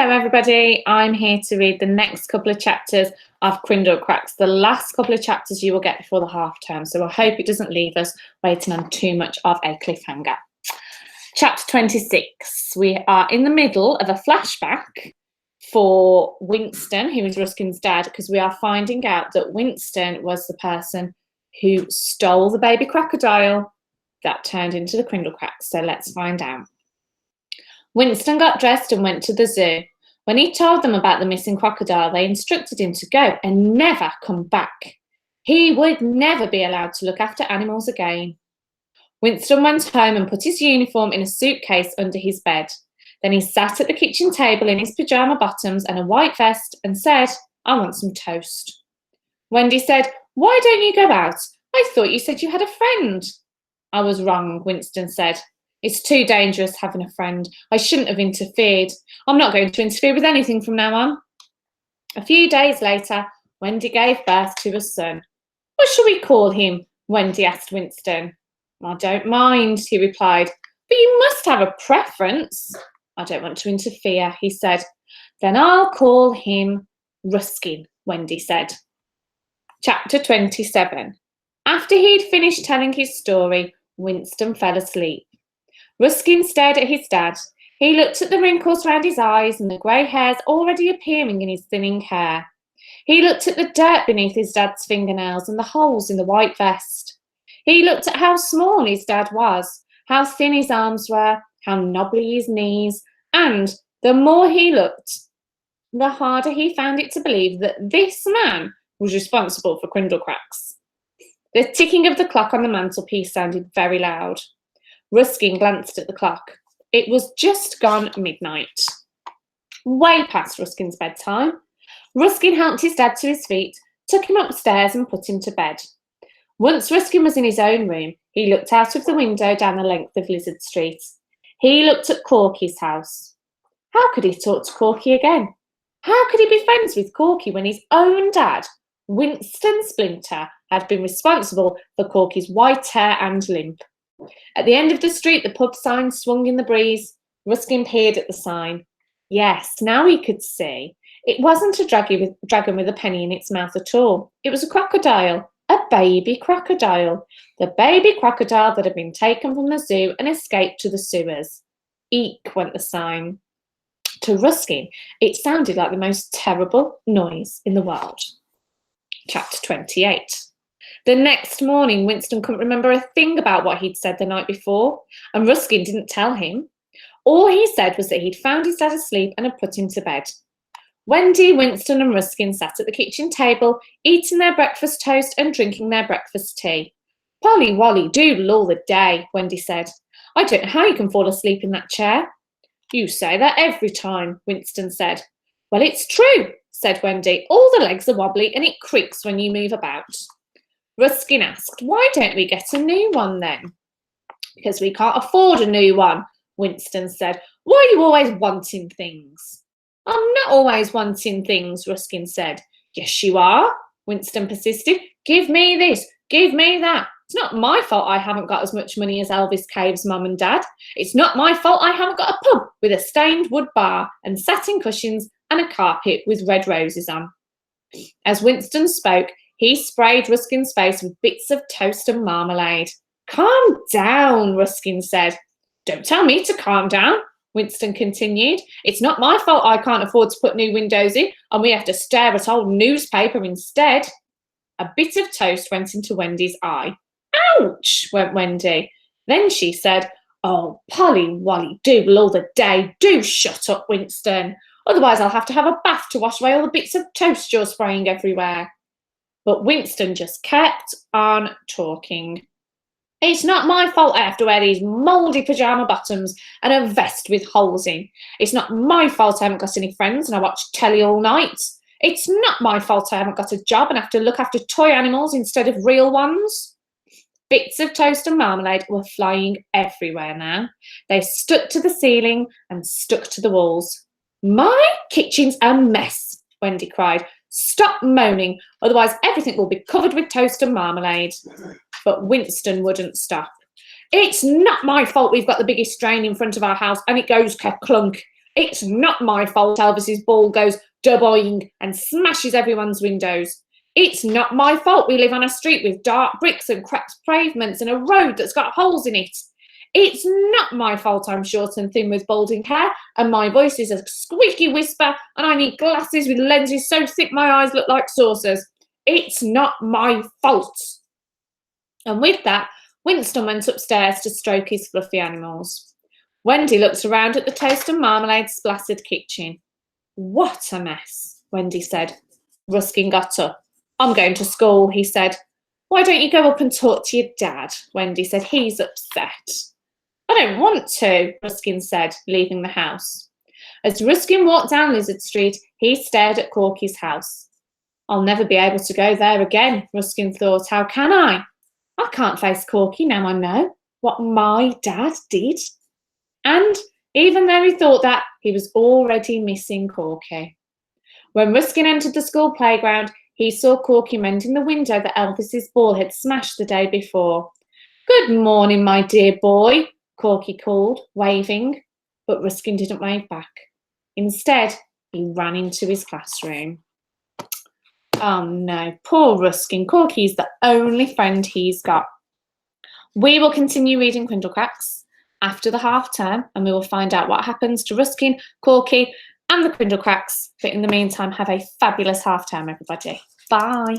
Hello everybody, I'm here to read the next couple of chapters of Crindle Cracks, the last couple of chapters you will get before the half term, so I hope it doesn't leave us waiting on too much of a cliffhanger. Chapter 26, we are in the middle of a flashback for Winston, who is Ruskin's dad, because we are finding out that Winston was the person who stole the baby crocodile that turned into the Crindle Cracks, so let's find out. Winston got dressed and went to the zoo. When he told them about the missing crocodile, they instructed him to go and never come back. He would never be allowed to look after animals again. Winston went home and put his uniform in a suitcase under his bed. Then he sat at the kitchen table in his pyjama bottoms and a white vest and said, "I want some toast." Wendy said, "Why don't you go out? I thought you said you had a friend." "I was wrong," Winston said. "It's too dangerous having a friend. I shouldn't have interfered. I'm not going to interfere with anything from now on." A few days later, Wendy gave birth to a son. "What shall we call him?" Wendy asked Winston. "I don't mind," he replied, "but you must have a preference." "I don't want to interfere," he said. "Then I'll call him Ruskin," Wendy said. Chapter 27. After he'd finished telling his story, Winston fell asleep. Ruskin stared at his dad. He looked at the wrinkles round his eyes and the grey hairs already appearing in his thinning hair. He looked at the dirt beneath his dad's fingernails and the holes in the white vest. He looked at how small his dad was, how thin his arms were, how knobbly his knees, and the more he looked, the harder he found it to believe that this man was responsible for Crindle Cracks. The ticking of the clock on the mantelpiece sounded very loud. Ruskin glanced at the clock. It was just gone midnight. Way past Ruskin's bedtime. Ruskin helped his dad to his feet, took him upstairs and put him to bed. Once Ruskin was in his own room, he looked out of the window down the length of Lizard Street. He looked at Corky's house. How could he talk to Corky again? How could he be friends with Corky when his own dad, Winston Splinter, had been responsible for Corky's white hair and limp? At the end of the street, the pub sign swung in the breeze. Ruskin peered at the sign. Yes, now he could see. It wasn't a dragon with a penny in its mouth at all. It was a crocodile, a baby crocodile. The baby crocodile that had been taken from the zoo and escaped to the sewers. Eek, went the sign. To Ruskin, it sounded like the most terrible noise in the world. Chapter 28. The next morning, Winston couldn't remember a thing about what he'd said the night before, and Ruskin didn't tell him. All he said was that he'd found his dad asleep and had put him to bed. Wendy, Winston and Ruskin sat at the kitchen table, eating their breakfast toast and drinking their breakfast tea. "Polly Wolly doodle all the day," Wendy said. "I don't know how you can fall asleep in that chair." "You say that every time," Winston said. "Well, it's true," said Wendy. "All the legs are wobbly and it creaks when you move about." Ruskin asked, "Why don't we get a new one then?" "Because we can't afford a new one," Winston said. "Why are you always wanting things?" "I'm not always wanting things," Ruskin said. "Yes, you are," Winston persisted. "Give me this, give me that. It's not my fault I haven't got as much money as Elvis Cave's mum and dad. It's not my fault I haven't got a pub with a stained wood bar and satin cushions and a carpet with red roses on." As Winston spoke, he sprayed Ruskin's face with bits of toast and marmalade. "Calm down," Ruskin said. "Don't tell me to calm down," Winston continued. "It's not my fault I can't afford to put new windows in and we have to stare at old newspaper instead." A bit of toast went into Wendy's eye. "Ouch," went Wendy. Then she said, "Oh, Polly Wolly doodle all the day. Do shut up, Winston. Otherwise I'll have to have a bath to wash away all the bits of toast you're spraying everywhere." But Winston just kept on talking. "It's not my fault I have to wear these mouldy pyjama bottoms and a vest with holes in. It's not my fault I haven't got any friends and I watch telly all night. It's not my fault I haven't got a job and have to look after toy animals instead of real ones." Bits of toast and marmalade were flying everywhere now. They stuck to the ceiling and stuck to the walls. "My kitchen's a mess," Wendy cried. "Stop moaning, otherwise everything will be covered with toast and marmalade." But Winston wouldn't stop. "It's not my fault we've got the biggest drain in front of our house and it goes kerplunk. It's not my fault Elvis's ball goes da-boing and smashes everyone's windows. It's not my fault we live on a street with dark bricks and cracked pavements and a road that's got holes in it. It's not my fault I'm short and thin with balding hair and my voice is a squeaky whisper and I need glasses with lenses so thick my eyes look like saucers. It's not my fault. And with that, Winston went upstairs to stroke his fluffy animals. Wendy looked around at the toast and marmalade splattered kitchen. What a mess, Wendy said. Ruskin got up. I'm going to school, he said. Why don't you go up and talk to your dad? Wendy said. He's upset. I don't want to, Ruskin said, leaving the house. As Ruskin walked down Lizard Street, he stared at Corky's house. I'll never be able to go there again, Ruskin thought. How can I? I can't face Corky now I know what my dad did. And even though he thought that, he was already missing Corky. When Ruskin entered the school playground, he saw Corky mending the window that Elvis's ball had smashed the day before. Good morning, my dear boy, Corky called, waving, but Ruskin didn't wave back. Instead, he ran into his classroom. Oh no, poor Ruskin. Corky's the only friend he's got. We will continue reading Crindlecracks after the half term and we will find out what happens to Ruskin, Corky and the Crindlecracks. But in the meantime, have a fabulous half term, everybody. Bye.